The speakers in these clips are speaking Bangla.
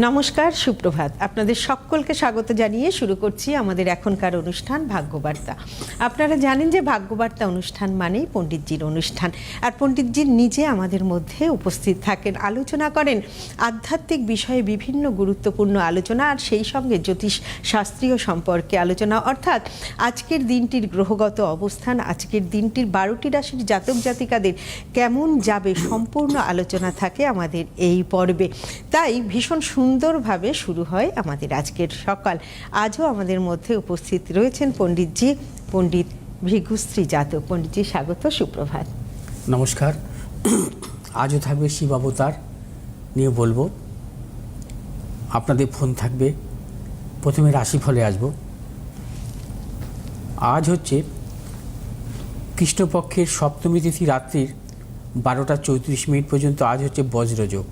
নমস্কার, সুপ্রভাত। আপনাদের সকলকে স্বাগত জানিয়ে শুরু করছি আমাদের এখনকার অনুষ্ঠান ভাগ্যবার্তা। আপনারা জানেন যে ভাগ্যবার্তা অনুষ্ঠান মানেই পণ্ডিতজির অনুষ্ঠান, আর পণ্ডিতজির নিজে আমাদের মধ্যে উপস্থিত থাকেন, আলোচনা করেন আধ্যাত্মিক বিষয়ে বিভিন্ন গুরুত্বপূর্ণ আলোচনা, আর সেই সঙ্গে জ্যোতিষ শাস্ত্রীয় সম্পর্কে আলোচনা, অর্থাৎ আজকের দিনটির গ্রহগত অবস্থান, আজকের দিনটির 12টি রাশির জাতক জাতিকাদের কেমন যাবে সম্পূর্ণ আলোচনা থাকে আমাদের এই পর্বে। তাই ভীষণ সুন্দরভাবে শুরু হয় আমাদের আজকের সকাল। আজও আমাদের মধ্যে উপস্থিত রয়েছেন পণ্ডিতজি, পণ্ডিত ভৃগুশ্রী জাতক। পণ্ডিতজি স্বাগত, সুপ্রভাত। নমস্কার। আজও থাকবে শিব অবতার নিয়ে বলবো, আপনাদের ফোন থাকবে। প্রথমে রাশিফলে আসব। আজ হচ্ছে কৃষ্ণপক্ষের সপ্তমী তিথি রাত্রির 12টা 34 মিনিট পর্যন্ত। আজ হচ্ছে বজ্রযোগ।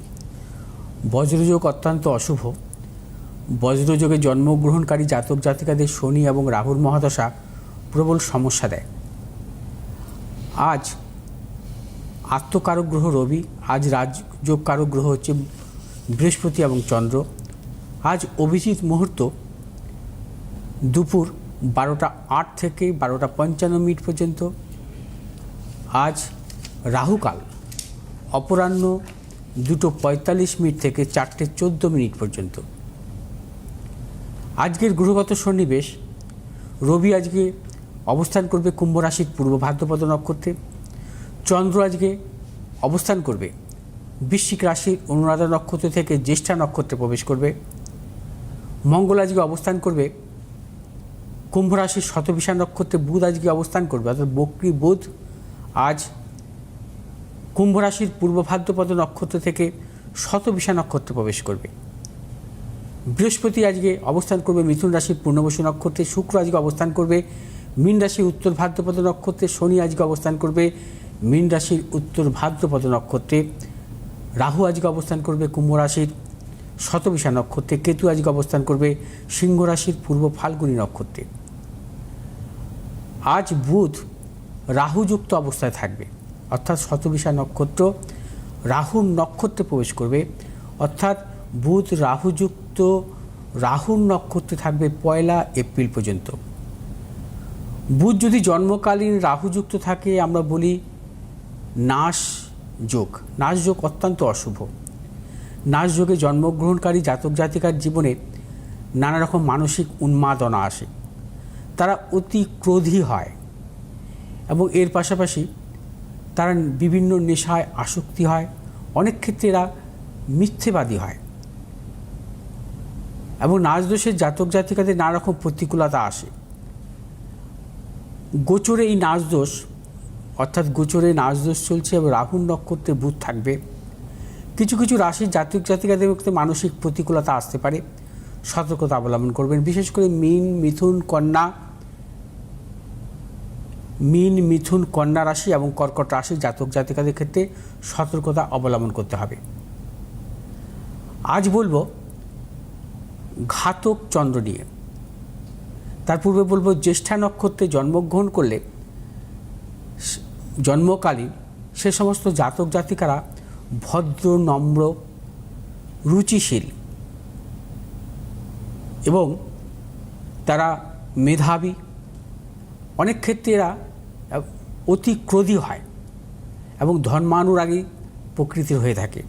বজ্রযোগ অত্যন্ত অশুভ। বজ্রযোগে জন্মগ্রহণকারী জাতক জাতিকাদের শনি এবং রাহুর মহাদশা প্রবল সমস্যা দেয়। আজ আত্মকারক গ্রহ রবি, আজ রাজযোগ কারক গ্রহ হচ্ছে বৃহস্পতি এবং চন্দ্র। আজ অভিজিৎ মুহূর্ত দুপুর 12টা 8 থেকে 12টা 55 মিনিট পর্যন্ত। আজ রাহুকাল অপরাহ্ন 2টো 45 মিনিট থেকে 4টে 14 মিনিট পর্যন্ত। আজকের গ্রহগত সন্নিবেশ, রবি আজকে অবস্থান করবে কুম্ভ রাশির পূর্ব ভাদ্রপদ নক্ষত্রে। চন্দ্র আজকে অবস্থান করবে বৃশ্চিক রাশির অনুরাধা নক্ষত্র থেকে জ্যেষ্ঠা নক্ষত্রে প্রবেশ করবে। মঙ্গল আজকে অবস্থান করবে কুম্ভ রাশির শতবিশা নক্ষত্রে। বুধ আজকে অবস্থান করবে, অর্থাৎ বক্রী বুধ আজ কুম্ভ রাশির পূর্ব ভাদ্রপদ নক্ষত্র থেকে শতবিশা নক্ষত্রে প্রবেশ করবে। বৃহস্পতি আজকে অবস্থান করবে মিথুন রাশির পূর্ণবসু নক্ষত্রে। শুক্র আজকে অবস্থান করবে মীন রাশির উত্তর ভাদ্রপদ নক্ষত্রে। শনি আজকে অবস্থান করবে মীন রাশির উত্তর ভাদ্রপদ নক্ষত্রে। রাহু আজকে অবস্থান করবে কুম্ভ রাশির শতবিশা নক্ষত্রে। কেতু আজকে অবস্থান করবে সিংহ রাশির পূর্ব ফাল্গুনী নক্ষত্রে। আজ বুধ রাহুযুক্ত অবস্থায় থাকবে, অর্থাৎ শতবিশা নক্ষত্র রাহুর নক্ষত্রে প্রবেশ করবে, অর্থাৎ বুধ রাহুযুক্ত রাহুর নক্ষত্রে থাকবে 1 এপ্রিল পর্যন্ত। বুধ যদি জন্মকালীন রাহুযুক্ত থাকে আমরা বলি নাশ যোগ। নাশ যোগ অত্যন্ত অশুভ। নাশ যোগে জন্মগ্রহণকারী জাতক জাতিকার জীবনে নানা রকম মানসিক উন্মাদনা আসে, তারা অতি ক্রোধী হয় এবং এর পাশাপাশি তারা বিভিন্ন নেশায় আসক্তি হয়। অনেক ক্ষেত্রে এরা মিথ্যেবাদী হয় এবং নাচ দোষের জাতক জাতিকাদের নানা রকম প্রতিকূলতা আসে। গোচরে এই নাচ দোষ, অর্থাৎ গোচরে নাচ দোষ চলছে এবং রাহুর নক্ষত্রে বুধ থাকবে। কিছু কিছু রাশির জাতক জাতিকাদের মধ্যে মানসিক প্রতিকূলতা আসতে পারে, সতর্কতা অবলম্বন করবেন। বিশেষ করে মীন মিথুন কন্যা রাশি এবং কর্কট রাশির জাতক জাতিকাদের ক্ষেত্রে সতর্কতা অবলম্বন করতে হবে। আজ বলবো ঘাতক চন্দ্র নিয়ে। তার পূর্বে বলবো জ্যেষ্ঠা নক্ষত্রে জন্মগ্রহণ করলে জন্মকালীন সে সমস্ত জাতক জাতিকারা ভদ্র, নম্র, রুচিশীল এবং তারা মেধাবী। অনেক ক্ষেত্রে এরা অতি ক্রোধী হয় এবং ধর্মানুরাগী প্রকৃতির হয়ে থাকে।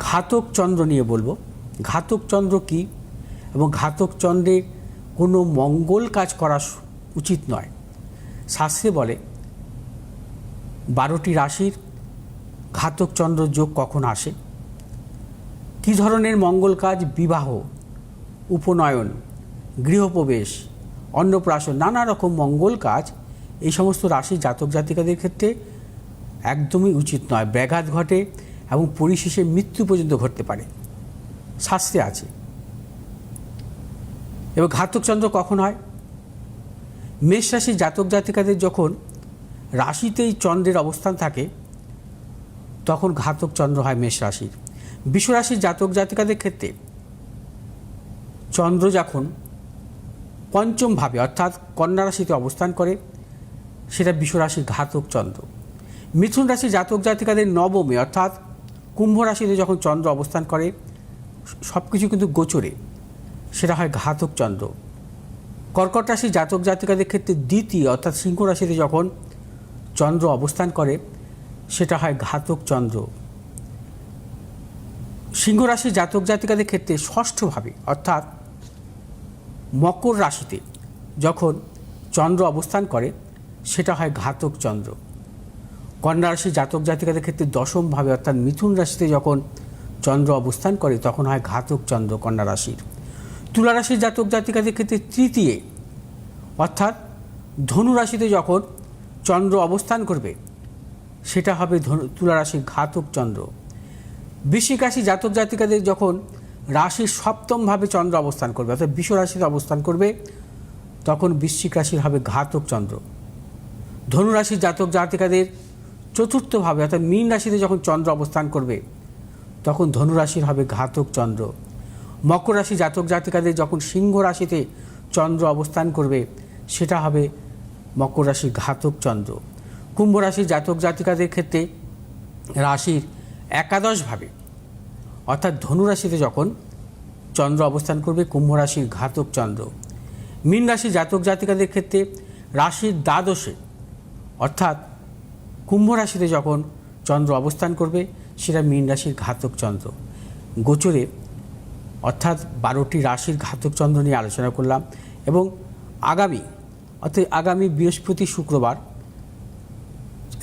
ঘাতক চন্দ্র নিয়ে বলবো। ঘাতক চন্দ্র কি এবং ঘাতক চন্দ্রে কোনো মঙ্গল কাজ করা উচিত নয়। শাস্ত্রে বলে 12টি রাশির ঘাতক চন্দ্র যোগ কখন আসে, কী ধরনের মঙ্গল কাজ? বিবাহ, উপনয়ন, গৃহপ্রবেশ, অন্নপ্রাশন, নানা রকম মঙ্গল কাজ এই সমস্ত রাশির জাতক জাতিকাদের ক্ষেত্রে একদমই উচিত নয়। ব্যাঘাত ঘটে এবং পরিশেষে মৃত্যু পর্যন্ত ঘটতে পারে, শাস্ত্রে আছে। এবং ঘাতক চন্দ্র কখন হয়? মেষ রাশির জাতক জাতিকাদের যখন রাশিতেই চন্দ্রের অবস্থান থাকে তখন ঘাতক চন্দ্র হয় মেষ রাশির। বৃষ রাশির জাতক জাতিকাদের ক্ষেত্রে চন্দ্র যখন পঞ্চম ভাবে অর্থাৎ কন্যা রাশিতে অবস্থান করে সেটা বৃষ রাশির ঘাতক চন্দ্র। মিথুন রাশির জাতক জাতিকাদের নবমে অর্থাৎ কুম্ভ রাশিতে যখন চন্দ্র অবস্থান করে সব কিছু কিন্তু গোচরে, সেটা হয় ঘাতক চন্দ্র। কর্কট রাশি জাতক জাতিকাদের ক্ষেত্রে দ্বিতীয় অর্থাৎ সিংহ রাশিতে যখন চন্দ্র অবস্থান করে সেটা হয় ঘাতক চন্দ্র। সিংহ রাশি জাতক জাতিকাদের ক্ষেত্রে ষষ্ঠভাবে অর্থাৎ মকর রাশিতে যখন চন্দ্র অবস্থান করে সেটা হয় ঘাতক চন্দ্র। কন্যা রাশি জাতক জাতিকাদের ক্ষেত্রে দশমভাবে অর্থাৎ মিথুন রাশিতে যখন চন্দ্র অবস্থান করে তখন হয় ঘাতক চন্দ্র কন্যা রাশির। তুলা রাশির জাতক জাতিকাদের ক্ষেত্রে তৃতীয় অর্থাৎ ধনু রাশিতে যখন চন্দ্র অবস্থান করবে সেটা হবে তুলা রাশির ঘাতক চন্দ্র। বৃশ্চিক রাশি জাতক জাতিকাদের যখন রাশির সপ্তমভাবে চন্দ্র অবস্থান করবে অর্থাৎ বিষ রাশিতে অবস্থান করবে তখন বৃশ্চিক রাশির হবে ঘাতক চন্দ্র। ধনু রাশির জাতক জাতিকাদের চতুর্থভাবে অর্থাৎ মীন রাশিতে যখন চন্দ্র অবস্থান করবে তখন ধনু রাশির হবে ঘাতক চন্দ্র। মকর রাশি জাতক জাতিকাদের যখন সিংহ রাশিতে চন্দ্র অবস্থান করবে সেটা হবে মকর রাশির ঘাতক চন্দ্র। কুম্ভ রাশির জাতক জাতিকাদের ক্ষেত্রে রাশির একাদশভাবে অর্থাৎ ধনু রাশিতে যখন চন্দ্র অবস্থান করবে কুম্ভ রাশির ঘাতক চন্দ্র। মীন রাশি জাতক জাতিকাদের ক্ষেত্রে রাশির দ্বাদশে অর্থাৎ কুম্ভ রাশিতে যখন চন্দ্র অবস্থান করবে সেটা মীন রাশির ঘাতক চন্দ্র। গোচরে অর্থাৎ 12টি রাশির ঘাতক চন্দ্র নিয়ে আলোচনা করলাম এবং আগামী বৃহস্পতি শুক্রবার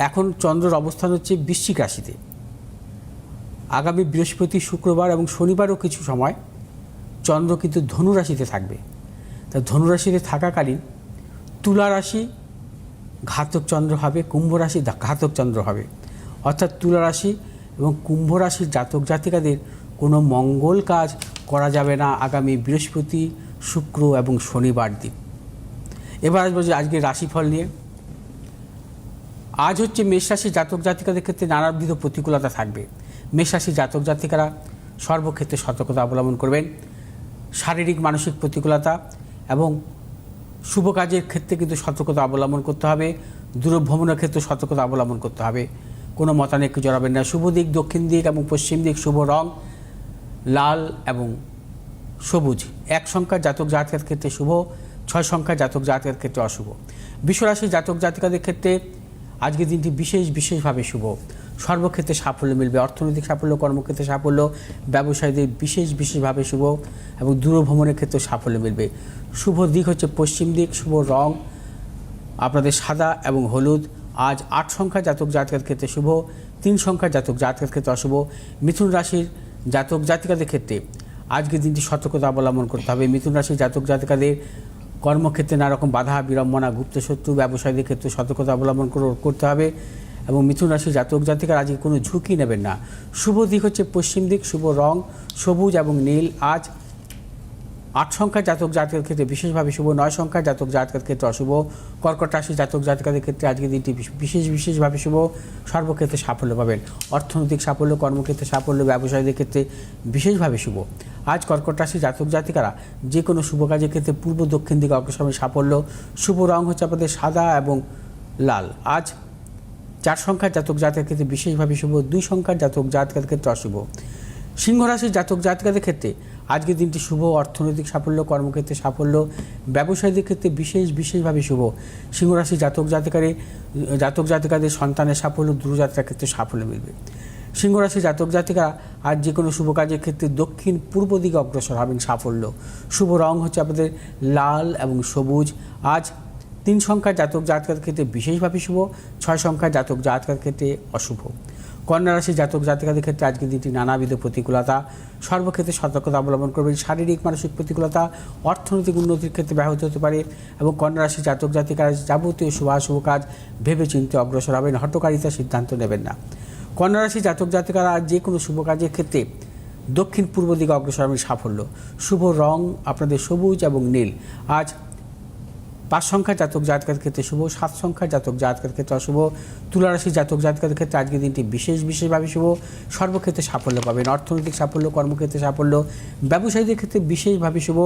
এখন চন্দ্রের অবস্থান হচ্ছে বৃশ্চিক রাশিতে। আগামী বৃহস্পতি শুক্রবার এবং শনিবারও কিছু সময় চন্দ্র কিন্তু ধনু রাশিতে থাকবে। তা ধনু রাশিতে থাকাকালীন তুলা রাশি ঘাতক চন্দ্র হবে, কুম্ভ রাশি ঘাতক চন্দ্র হবে। অর্থাৎ তুলা রাশি এবং কুম্ভ রাশির জাতক জাতিকাদের কোনো মঙ্গল কাজ করা যাবে না আগামী বৃহস্পতি, শুক্র এবং শনিবার দিন। এবার আসবো যে আজকের রাশিফল নিয়ে। আজ হচ্ছে মেষ রাশির জাতক জাতিকাদের ক্ষেত্রে নানাবিধ প্রতিকূলতা থাকবে। মেষ রাশির জাতক জাতিকারা সর্বক্ষেত্রে সতর্কতা অবলম্বন করবেন। শারীরিক মানসিক প্রতিকূলতা এবং শুভ কাজের ক্ষেত্রে কিন্তু সতর্কতা অবলম্বন করতে হবে। দূরভ্রমণের ক্ষেত্রে সতর্কতা অবলম্বন করতে হবে। কোনো মতানৈক্যে জড়াবেন না। শুভ দিক দক্ষিণ দিক এবং পশ্চিম দিক, শুভ রং লাল এবং সবুজ। 1 সংখ্যার জাতক জাতিকার ক্ষেত্রে শুভ, 6 সংখ্যার জাতক জাতিকার ক্ষেত্রে অশুভ। বিশ্বরাশির জাতক জাতিকাদের ক্ষেত্রে আজকের দিনটি বিশেষভাবে শুভ। সর্বক্ষেত্রে সাফল্য মিলবে। অর্থনৈতিক সাফল্য, কর্মক্ষেত্রে সাফল্য, ব্যবসায়ীদের বিশেষভাবে শুভ এবং দূরভ্রমণের ক্ষেত্রে সাফল্য মিলবে। শুভ দিক হচ্ছে পশ্চিম দিক, শুভ রং আপনাদের সাদা এবং হলুদ। আজ 8 সংখ্যার জাতক জাতিকার ক্ষেত্রে শুভ, 3 সংখ্যার জাতক জাতিকার ক্ষেত্রে অশুভ। মিথুন রাশির জাতক জাতিকাদের ক্ষেত্রে আজকের দিনটি সতর্কতা অবলম্বন করতে হবে। মিথুন রাশির জাতক জাতিকাদের কর্মক্ষেত্রে নানা রকম বাধা বিড়ম্বনা, গুপ্তশত্রু, ব্যবসায়ীদের ক্ষেত্রে সতর্কতা অবলম্বন করতে হবে এবং মিথুন রাশির জাতক জাতিকার আজকে কোনো ঝুঁকি নেবেন না। শুভ দিক হচ্ছে পশ্চিম দিক, শুভ রং সবুজ এবং নীল। আজ 8 সংখ্যার জাতক জাতিকার ক্ষেত্রে বিশেষভাবে শুভ, 9 সংখ্যার জাতক জাতিকার ক্ষেত্রে অশুভ। কর্কট রাশির জাতক জাতিকাদের ক্ষেত্রে আজকের দিনটি বিশেষভাবে শুভ। সর্বক্ষেত্রে সাফল্য পাবেন। অর্থনৈতিক সাফল্য, কর্মক্ষেত্রে সাফল্য, ব্যবসায়ীদের ক্ষেত্রে বিশেষভাবে শুভ। আজ কর্কট রাশির জাতক জাতিকারা যে কোনো শুভ কাজের ক্ষেত্রে পূর্ব দক্ষিণ দিকে অগ্রসর সাফল্য। শুভ রং হচ্ছে আপনাদের সাদা এবং লাল। আজ 4 সংখ্যার জাতক জাতিকার ক্ষেত্রে বিশেষভাবে শুভ, 2 সংখ্যার জাতক জাতিকার ক্ষেত্রে অশুভ। সিংহ রাশির জাতক জাতিকাদের ক্ষেত্রে আজকের দিনটি শুভ। অর্থনৈতিক সাফল্য, কর্মক্ষেত্রে সাফল্য, ব্যবসায়ীদের ক্ষেত্রে বিশেষভাবে শুভ। সিংহ রাশির জাতক জাতিকাদের সন্তানের সাফল্য, দূরযাত্রার ক্ষেত্রে সাফল্য মিলবে। সিংহ রাশির জাতক জাতিকারা আজ যে কোনো শুভ কাজের ক্ষেত্রে দক্ষিণ পূর্ব দিকে অগ্রসর হবেন সাফল্য। শুভ রং হচ্ছে আপনাদের লাল এবং সবুজ। আজ 3 সংখ্যার জাতক জাতিকার ক্ষেত্রে বিশেষভাবে শুভ, 6 সংখ্যার জাতক জাতিকার ক্ষেত্রে অশুভ। কন্যা রাশির জাতক জাতিকাদের ক্ষেত্রে আজকের দিনটি নানাবিধ প্রতিকূলতা। সর্বক্ষেত্রে সতর্কতা অবলম্বন করবেন। শারীরিক মানসিক প্রতিকূলতা, অর্থনৈতিক উন্নতির ক্ষেত্রে ব্যাহত হতে পারে এবং কন্যা রাশির জাতক জাতিকারা যাবতীয় শুভ কাজ ভেবে চিন্তে অগ্রসর হবেন। হঠকারিতার সিদ্ধান্ত নেবেন না। কন্যা রাশির জাতক জাতিকারা যে কোনো শুভ কাজের ক্ষেত্রে দক্ষিণ পূর্ব দিকে অগ্রসর হবেন সাফল্য। শুভ রং আপনাদের সবুজ এবং নীল। আজ 5 সংখ্যার জাতক জাতিকার ক্ষেত্রে শুভ, 7 সংখ্যার জাতক জাতিকার ক্ষেত্রে অশুভ। তুলা রাশির জাতক জাতিকাদের ক্ষেত্রে আজকের দিনটি বিশেষভাবে শুভ। সর্বক্ষেত্রে সাফল্য পাবেন। অর্থনৈতিক সাফল্য, কর্মক্ষেত্রে সাফল্য, ব্যবসায়ীদের ক্ষেত্রে বিশেষভাবে শুভ।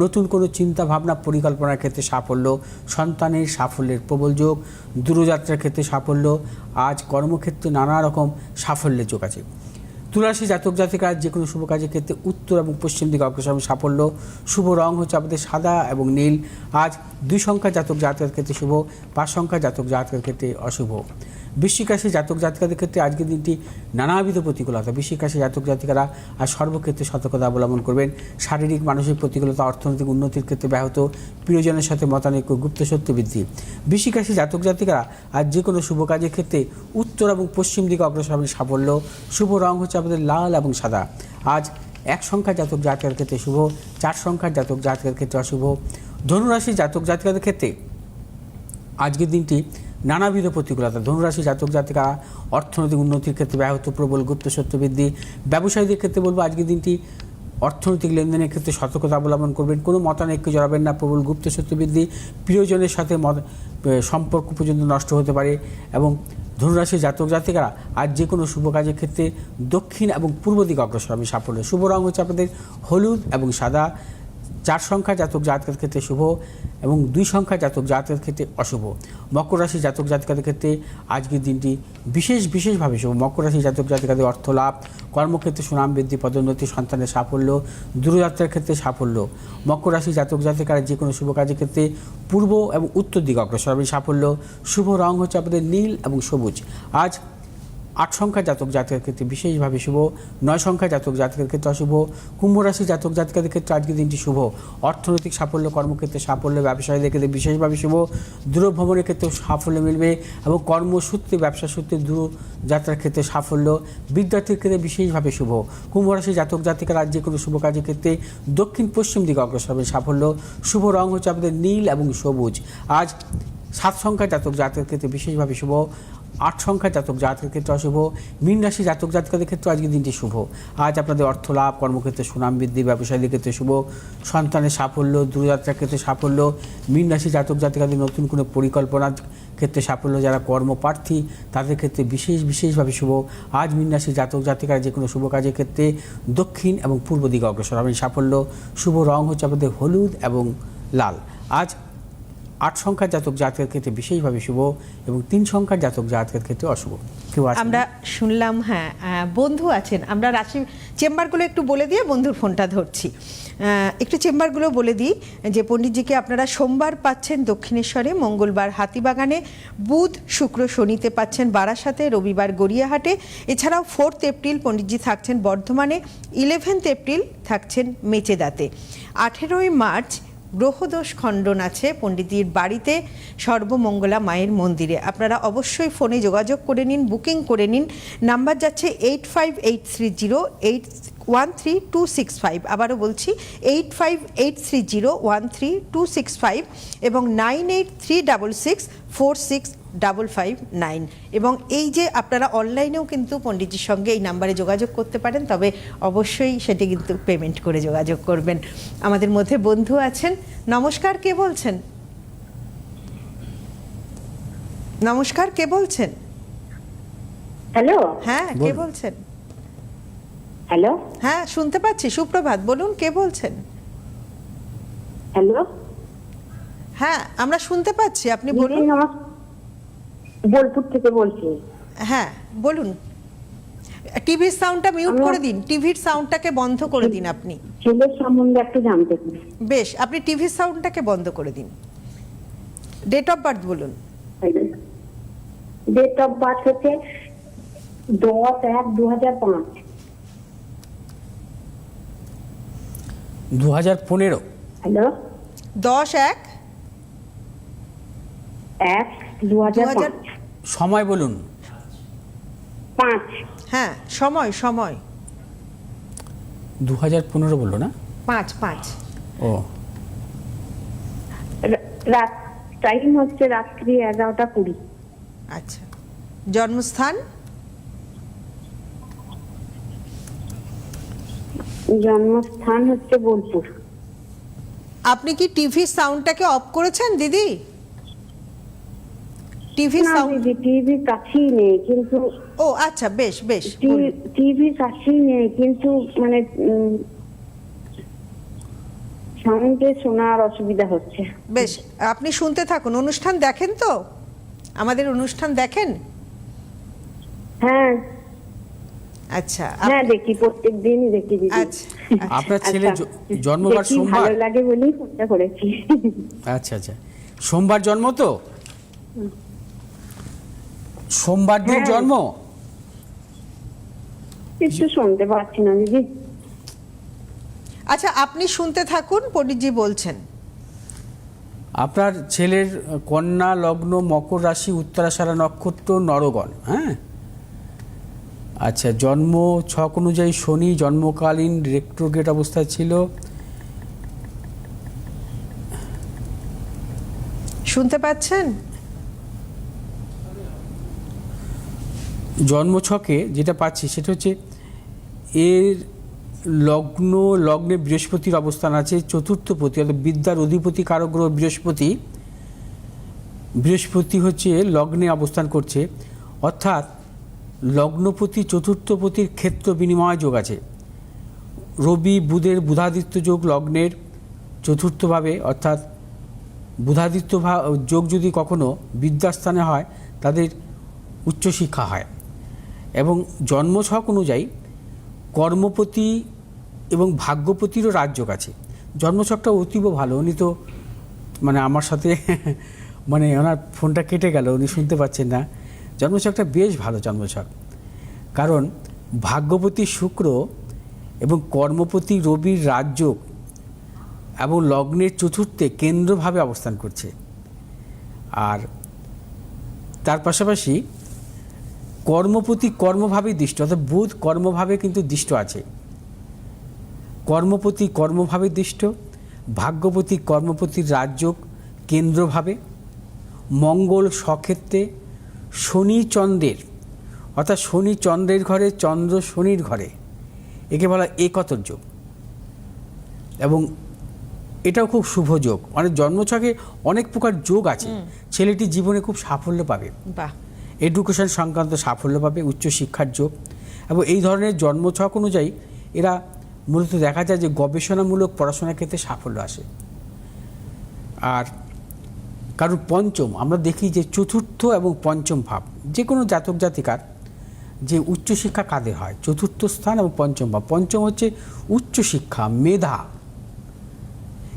নতুন কোনো চিন্তা ভাবনা পরিকল্পনার ক্ষেত্রে সাফল্য। সন্তানের সাফল্যের প্রবল যোগ। দূরযাত্রার ক্ষেত্রে সাফল্য। আজ কর্মক্ষেত্রে নানা রকম সাফল্যের যোগ আছে। তুলা রাশি জাতক জাতিকা যে কোনো শুভ কাজের ক্ষেত্রে উত্তর এবং পশ্চিম দিকে অগ্রসর সাফল্য। শুভ রং হচ্ছে আপনাদের সাদা এবং নীল। আজ 2 সংখ্যা জাতক জাতকের ক্ষেত্রে শুভ, 5 সংখ্যা জাতক জাতকের ক্ষেত্রে অশুভ। বৃশ্চিক রাশি জাতক জাতিকাদের ক্ষেত্রে আজকের দিনটি নানাবিধ প্রতিকূলতা। বৃশ্চিক রাশি জাতক জাতিকারা আজ সর্বক্ষেত্রে সতর্কতা অবলম্বন করবেন। শারীরিক মানসিক প্রতিকূলতা, অর্থনৈতিক উন্নতির ক্ষেত্রে ব্যাহত, প্রিয়জনের সাথে মতানৈক্য, গুপ্ত সত্য বৃদ্ধি। বৃশ্চিক রাশি জাতক জাতিকারা আজ যে কোনো শুভ কাজের ক্ষেত্রে উত্তর এবং পশ্চিম দিকে অগ্রসর হবেন সাফল্য। শুভ রং হচ্ছে আপনাদের লাল এবং সাদা। আজ 1 সংখ্যা জাতক জাতিকার ক্ষেত্রে শুভ, 4 সংখ্যার জাতক জাতিকার ক্ষেত্রে অশুভ। ধনুরাশি জাতক জাতিকাদের ক্ষেত্রে আজকের দিনটি নানাবিধ প্রতিকূলতা। ধনুরাশি জাতক জাতিকা অর্থনৈতিক উন্নতির ক্ষেত্রে ব্যাহত, প্রবল গুপ্ত সত্য বৃদ্ধি। ব্যবসায়ীদের ক্ষেত্রে বলবো আজকের দিনটি অর্থনৈতিক লেনদেনের ক্ষেত্রে সতর্কতা অবলম্বন করবেন। কোনো মতানৈক্য জড়াবেন না। প্রবল গুপ্ত সত্য বৃদ্ধি, প্রিয়জনের সাথে সম্পর্ক পর্যন্ত নষ্ট হতে পারে। এবং ধনুরাশি জাতক জাতিকারা আজ যে কোনো শুভ কাজের ক্ষেত্রে দক্ষিণ এবং পূর্ব দিকে অগ্রসর হবে সাফল্য। শুভ রং হচ্ছে আপনাদের হলুদ এবং সাদা। 4 সংখ্যা জাতক জাতকের ক্ষেত্রে শুভ এবং 2 সংখ্যা জাতক জাতকের ক্ষেত্রে অশুভ। মকর রাশি জাতক জাতিকাদের ক্ষেত্রে আজকের দিনটি বিশেষভাবে শুভ। মকর রাশি জাতক জাতিকাদের অর্থ লাভ, কর্মক্ষেত্রে সুনাম বৃদ্ধি, পদোন্নতি, সন্তানের সাফল্য, দূরযাত্রার ক্ষেত্রে সাফল্য। মকর রাশি জাতক জাতিকারা যে কোনো শুভ কাজের ক্ষেত্রে পূর্ব এবং উত্তর দিকে অগ্রসর হবে সাফল্য। শুভ রং হচ্ছে আপনাদের নীল এবং সবুজ। আজ 8 সংখ্যা জাতক জাতকের ক্ষেত্রে বিশেষভাবে শুভ, 9 সংখ্যা জাতক জাতকের ক্ষেত্রে অশুভ। কুম্ভ রাশি জাতক জাতিকাদের ক্ষেত্রে আজকের দিনটি শুভ। অর্থনৈতিক সাফল্য, কর্মক্ষেত্রে সাফল্য, ব্যবসায়ীদের ক্ষেত্রে বিশেষভাবে শুভ। দূরভ্রমণের ক্ষেত্রে সাফল্য মিলবে এবং কর্মসূত্রে, ব্যবসা সূত্রে দূরযাত্রার ক্ষেত্রে সাফল্য। বিদ্যার্থীর ক্ষেত্রে বিশেষভাবে শুভ। কুম্ভ রাশি জাতক জাতিকারা আজ যে কোনো শুভ কাজের ক্ষেত্রে দক্ষিণ পশ্চিম দিকে অগ্রসর হবে সাফল্য। শুভ রং হচ্ছে আপনাদের নীল এবং সবুজ। আজ 7 সংখ্যা জাতক জাতকের ক্ষেত্রে বিশেষভাবে শুভ, 8 সংখ্যা জাতক জাতকের ক্ষেত্রে অশুভ। মীন রাশি জাতক জাতিকাদের ক্ষেত্রে আজকের দিনটি শুভ। আজ আপনাদের অর্থ লাভ, কর্মক্ষেত্রে সুনাম বৃদ্ধি, ব্যবসায়ীদের ক্ষেত্রে শুভ, সন্তানের সাফল্য, দূরযাত্রার ক্ষেত্রে সাফল্য। মীন রাশি জাতক জাতিকাদের নতুন কোনো পরিকল্পনার ক্ষেত্রে সাফল্য। যারা কর্মপ্রার্থী তাদের ক্ষেত্রে বিশেষভাবে শুভ। আজ মীন রাশি জাতক জাতিকারা যে কোনো শুভ কাজের ক্ষেত্রে দক্ষিণ এবং পূর্ব দিকে অগ্রসর হবেন সাফল্য। শুভ রং হচ্ছে আপনাদের হলুদ এবং লাল। আজ 8 সংখ্যার জাতক জাতকের ক্ষেত্রে বিশেষভাবে শুভ এবং 3 সংখ্যার জাতক জাতকের ক্ষেত্রে অশুভ। কেউ আছেন? আমরা শুনলাম, হ্যাঁ বন্ধু আছেন। আমরা রাশি চেম্বারগুলো একটু বলে দিয়ে বন্ধুর ফোনটা ধরছি। একটু চেম্বারগুলো বলে দিই যে পণ্ডিতজিকে আপনারা সোমবার পাচ্ছেন দক্ষিণেশ্বরে, মঙ্গলবার হাতিবাগানে, বুধ শুক্র শনিতে পাচ্ছেন বারাসাতে, রবিবার গড়িয়াহাটে। এছাড়াও 4 এপ্রিল পণ্ডিতজি থাকছেন বর্ধমানে, 11 এপ্রিল থাকছেন মেচেদাতে। 18 মার্চ গ্রহদোষ খণ্ডন আছে পণ্ডিতজির বাড়িতে সর্বমঙ্গলা মায়ের মন্দিরে। আপনারা অবশ্যই ফোনে যোগাযোগ করে নিন, বুকিং করে নিন। নাম্বার যাচ্ছে 8583013265। আবারও বলছি 8583013265 এবং 9836646559। এবং এই যে আপনারা অনলাইনেও কিন্তু পণ্ডিতজির সঙ্গে এই নাম্বারে যোগাযোগ করতে পারেন, তবে অবশ্যই সেটি কিন্তু পেমেন্ট করে যোগাযোগ করবেন। আমাদের মধ্যে বন্ধু আছেন। নমস্কার, কে বলছেন? নমস্কার, কে বলছেন? হ্যালো। হ্যাঁ, কে বলছেন? হ্যালো। হ্যাঁ, শুনতে পাচ্ছি। সুপ্রভাত, বলুন কে বলছেন? হ্যালো। হ্যাঁ, আমরা শুনতে পাচ্ছি, আপনি বলুন। বোলপুর থেকে বলছি। হ্যাঁ বলুন। টিভির সাউন্ডটা মিউট করে দিন, টিভির সাউন্ডটাকে বন্ধ করে দিন আপনি। ছেলের সম্বন্ধে একটু জানতে চাই। বেশ, আপনি টিভির সাউন্ডটাকে বন্ধ করে দিন। ডেট অফ বার্থ বলুন। ডেট অফ বার্থ হচ্ছে 10/1/2005। 2015। হ্যালো। 10/1/2005। সময় বলুন। 5। হ্যাঁ, সময় 2015 বললো না? 5/5। ও, রাত টাইম হচ্ছে রাত্রি 11টা 20। আচ্ছা, জন্মস্থান? জন্মস্থান হচ্ছে বোলপুর। আপনি কি টিভির সাউন্ডটাকে অফ করেছেন দিদি? টিভির না সাউন্ড? দিদি, টিভি কাছেই নেই কিন্তু। ও আচ্ছা, বেশ বেশ। টিভি কাছেই নেই কিন্তু মানে সাউন্ডে শোনার অসুবিধা হচ্ছে। বেশ, আপনি শুনতে থাকুন। অনুষ্ঠান দেখেন তো? আমাদের অনুষ্ঠান দেখেন? হ্যাঁ। আচ্ছা হ্যাঁ দেখি, প্রত্যেক দিনই দেখি দিদি। আচ্ছা আপনার ছেলে আচ্ছা, জন্মবার দেখি, সোমবার? ভালো লাগে বলেই ফোনটা করেছি। আচ্ছা আচ্ছা, সোমবার জন্ম তো? সোমবার দিন হ্যাঁ। জন্ম? কিছু শুনতে পাচ্ছি না দিদি। আচ্ছা, আপনি শুনতে থাকুন, পণ্ডিতজি বলছেন। আপনার ছেলের কন্যা লগ্ন, মকর রাশি, উত্তরাষাঢ়া নক্ষত্র, নরগণ। হ্যাঁ, আচ্ছা, জন্ম ছক অনুযায়ী শনি জন্মকালীন রেট্রোগ্রেড অবস্থায় ছিল। শুনতে পাচ্ছেন? জন্মছকে যেটা পাচ্ছি সেটা হচ্ছে এর লগ্নে বৃহস্পতির অবস্থান আছে, চতুর্থপতি অর্থাৎ বিদ্যার অধিপতি কারক গ্রহ বৃহস্পতি হচ্ছে লগ্নে অবস্থান করছে, অর্থাৎ লগ্নপতি চতুর্থপতির ক্ষেত্র বিনিময় যোগ আছে। রবি বুধের বুধাদিত্য যোগ লগ্নের চতুর্থভাবে, অর্থাৎ বুধাদিত্য যোগ যদি কখনো বিদ্যাস্থানে হয় তাদের উচ্চশিক্ষা হয়। এবং জন্মছক অনুযায়ী কর্মপতি এবং ভাগ্যপতিরও রাজযোগ আছে। জন্মছকটা অতীব ভালো। উনি তো মানে আমার সাথে মানে ওনার ফোনটা কেটে গেল, উনি শুনতে পাচ্ছেন না। জন্মছকটা বেশ ভালো জন্মছক, কারণ ভাগ্যপতি শুক্র এবং কর্মপতি রবির রাজযোগ এবং লগ্নের চতুর্থে কেন্দ্রভাবে অবস্থান করছে। আর তার পাশাপাশি কর্মপতি কর্মভাবে দৃষ্ট, অর্থাৎ বুধ কর্মভাবে কিন্তু দৃষ্ট আছে। কর্মপতি কর্মভাবে দৃষ্ট, ভাগ্যপতি কর্মপতির রাজযোগ কেন্দ্রভাবে, মঙ্গল স্বক্ষেত্রে, শনি চন্দ্রের, অর্থাৎ শনি চন্দ্রের ঘরে, চন্দ্র শনির ঘরে, একে বলা একতর যোগ। এবং এটাও খুব শুভ যোগ। মানে জন্মছকে অনেক প্রকার যোগ আছে। ছেলেটি জীবনে খুব সাফল্য পাবে, বাহ, এডুকেশন সংক্রান্ত সাফল্য পাবে, উচ্চশিক্ষার যোগ। এবং এই ধরনের জন্মছক অনুযায়ী এরা মূলত দেখা যায় যে গবেষণামূলক পড়াশোনার ক্ষেত্রে সাফল্য আসে। আর কারণ পঞ্চম, আমরা দেখি যে চতুর্থ এবং পঞ্চম ভাব যে কোনো জাতক জাতিকার যে উচ্চশিক্ষা কাদের হয়, চতুর্থ স্থান এবং পঞ্চম ভাব। পঞ্চম হচ্ছে উচ্চশিক্ষা, মেধা।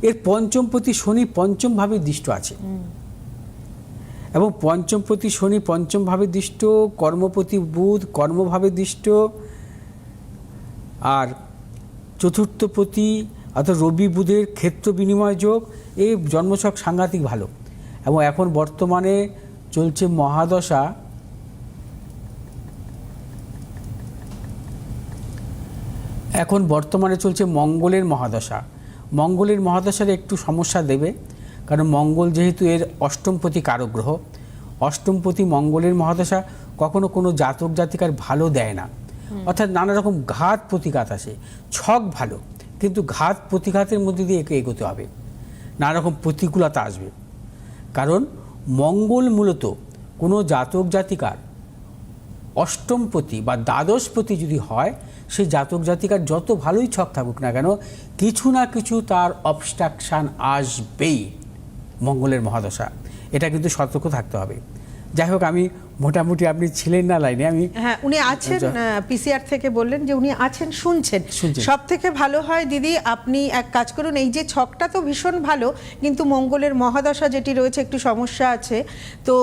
এর পঞ্চমপতি শনি পঞ্চমভাবে দৃষ্ট আছে, এবং পঞ্চমপতি শনি পঞ্চমভাবে দৃষ্ট, কর্মপতি বুধ কর্মভাবে দৃষ্ট, আর চতুর্থপতি অর্থাৎ রবি বুধের ক্ষেত্র বিনিময় যোগ। এই জন্মছক সাংঘাতিক ভালো। এবং এখন বর্তমানে চলছে মহাদশা, এখন বর্তমানে চলছে মঙ্গলের মহাদশা। মঙ্গলের মহাদশার একটু সমস্যা দেবে, কারণ মঙ্গল যেহেতু এর অষ্টমপতি কারক গ্রহ, অষ্টমপতি মঙ্গলের মহাদশা কখনো কোনো জাতক জাতিকার ভালো দেয় না। অর্থাৎ নানা রকম ঘাত প্রতিঘাত আসে। ছক ভালো, কিন্তু ঘাত প্রতিঘাতের মধ্যে দিয়ে একে এগোতে হবে, নানা রকম প্রতিকূলতা আসবে। কারণ মঙ্গল মূলত কোনো জাতক জাতিকার অষ্টমপতি বা দ্বাদশপতি যদি হয়, সেই জাতক জাতিকার যত ভালোই ছক থাকুক না কেন, কিছু না কিছু তার অবস্ট্রাকশান আসবেই মঙ্গলের মহাদশা। এটা কিন্তু সতর্ক থাকতে হবে। যাই হোক, আমি মোটামুটি, আপনি ছিলেন না লাইনে, আমি হ্যাঁ উনি আছেন, পিসিআর থেকে বললেন যে উনি আছেন, শুনছেন। সব থেকে ভালো হয় দিদি, আপনি এক কাজ করুন, এই যে ছকটা তো ভীষণ ভালো, কিন্তু মঙ্গলের মহাদশা যেটি রয়েছে একটু সমস্যা আছে, তো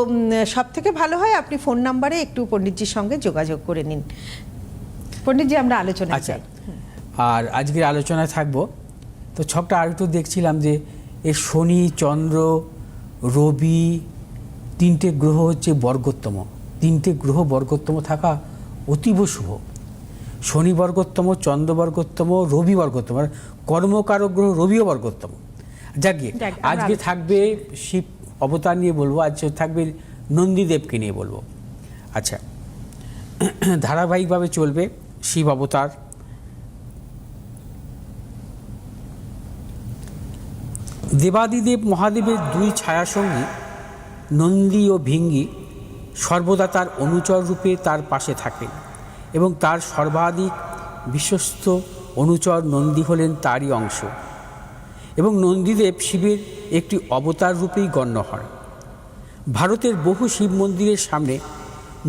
সব থেকে ভালো হয় আপনি ফোন নাম্বারে একটু পণ্ডিতজির সঙ্গে যোগাযোগ করে নিন। পণ্ডিতজি, আমরা আলোচনা। আচ্ছা, আর আজকের আলোচনায় থাকবো তো ছকটা আর একটু দেখছিলাম যে এর শনি চন্দ্র রবি তিনটে গ্রহ হচ্ছে বর্গোত্তম। তিনটে গ্রহ বর্গোত্তম থাকা অতীব শুভ। শনি বর্গোত্তম, চন্দ্র বর্গোত্তম, রবি বর্গোত্তম, আর কর্মকারক গ্রহ রবিও বর্গোত্তম। যাকে আজকে থাকবে শিব অবতার নিয়ে বলবো, আজকে থাকবে নন্দীদেবকে নিয়ে বলবো। আচ্ছা, ধারাবাহিকভাবে চলবে শিব অবতার। দেবাদিদেব মহাদেবের দুই ছায়াসঙ্গী নন্দী ও ভিঙ্গি সর্বদা তার অনুচর রূপে তার পাশে থাকেন, এবং তার সর্বাধিক বিশ্বস্ত অনুচর নন্দী হলেন তারই অংশ, এবং নন্দীদেব শিবের একটি অবতার রূপেই গণ্য হয়। ভারতের বহু শিব মন্দিরের সামনে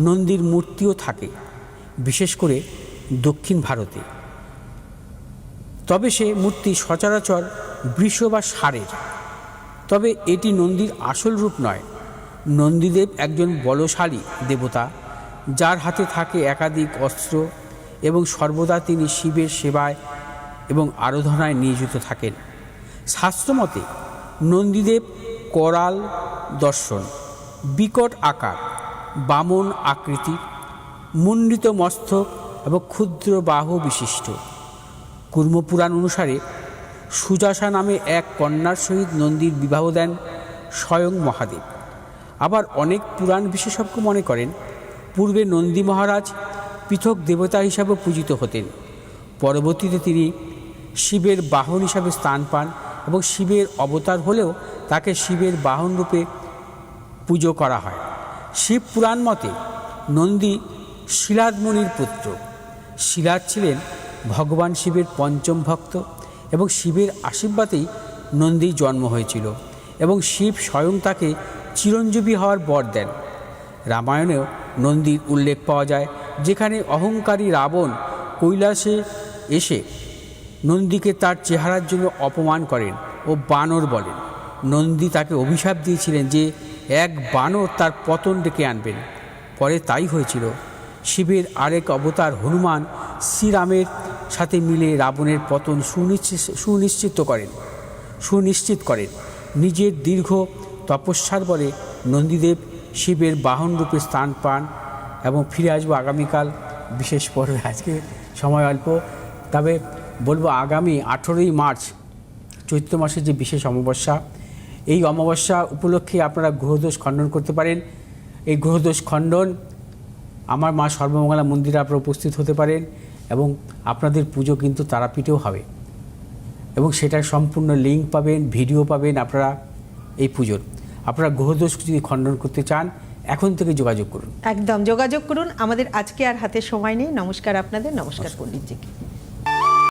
নন্দীর মূর্তিও থাকে। বিশেষ করে দক্ষিণ ভারতে। তবে সে মূর্তি সচরাচর বৃষ বা ষাঁড়ের। তবে এটি নন্দীর আসল রূপ নয়। নন্দীদেব একজন বলশালী দেবতা, যার হাতে থাকে একাধিক অস্ত্র এবং সর্বদা তিনি শিবের সেবায় এবং আরাধনায় নিয়োজিত থাকেন। শাস্ত্রমতে নন্দীদেব করাল দর্শন, বিকট আকার, বামন আকৃতি, মুণ্ডিত মস্তক এবং ক্ষুদ্র বাহু বিশিষ্ট। কুর্মপুরাণ অনুসারে সুজাসা নামে এক কন্যার সহিত নন্দীর বিবাহ দেন স্বয়ং মহাদেব। আবার অনেক পুরাণ বিশেষজ্ঞ মনে করেন পূর্বে নন্দী মহারাজ পৃথক দেবতা হিসাবে পূজিত হতেন। পরবর্তীতে তিনি শিবের বাহন হিসাবে স্থান পান এবং শিবের অবতার হলেও তাকে শিবের বাহন রূপে পুজো করা হয়। শিব পুরাণ মতে নন্দী শিলাদ মুনির পুত্র। শিলাদ ছিলেন ভগবান শিবের পঞ্চম ভক্ত এবং শিবের আশীর্বাদেই নন্দীর জন্ম হয়েছিল এবং শিব স্বয়ং তাকে চিরঞ্জীবী হওয়ার বর দেন। রামায়ণেও নন্দীর উল্লেখ পাওয়া যায়, যেখানে অহংকারী রাবণ কৈলাসে এসে নন্দীকে তার চেহারার জন্য অপমান করেন ও বানর বলেন। নন্দী তাকে অভিশাপ দিয়েছিলেন যে এক বানর তার পতন ডেকে আনবেন। পরে তাই হয়েছিল। শিবের আরেক অবতার হনুমান শ্রীরামের সাথে মিলে রাবণের পতন সুনিশ্চিত করেন। নিজের দীর্ঘ তপস্যার বলে নন্দীদেব শিবের বাহন রূপে স্থান পান এবং ফিরে আসবো আগামীকাল বিশেষ পর্বে। আজকে সময় অল্প, তবে বলবো আগামী 18ই মার্চ চৈত্র মাসের যে বিশেষ অমাবস্যা, এই অমাবস্যা উপলক্ষে আপনারা গ্রহদোষ খণ্ডন করতে পারেন। এই গ্রহদোষ খণ্ডন আমার মা সর্বমঙ্গলা মন্দিরে আপনারা উপস্থিত হতে পারেন এবং আপনাদের পুজো কিন্তু তারাপীঠেও হবে এবং সেটার সম্পূর্ণ লিঙ্ক পাবেন, ভিডিও পাবেন আপনারা এই পুজোর। আপনারা গ্রহদোষ যদি খণ্ডন করতে চান এখন থেকে যোগাযোগ করুন। একদম যোগাযোগ করুন। আমাদের আজকে আর হাতে সময় নেই। নমস্কার আপনাদের, নমস্কার পণ্ডিতজিকে।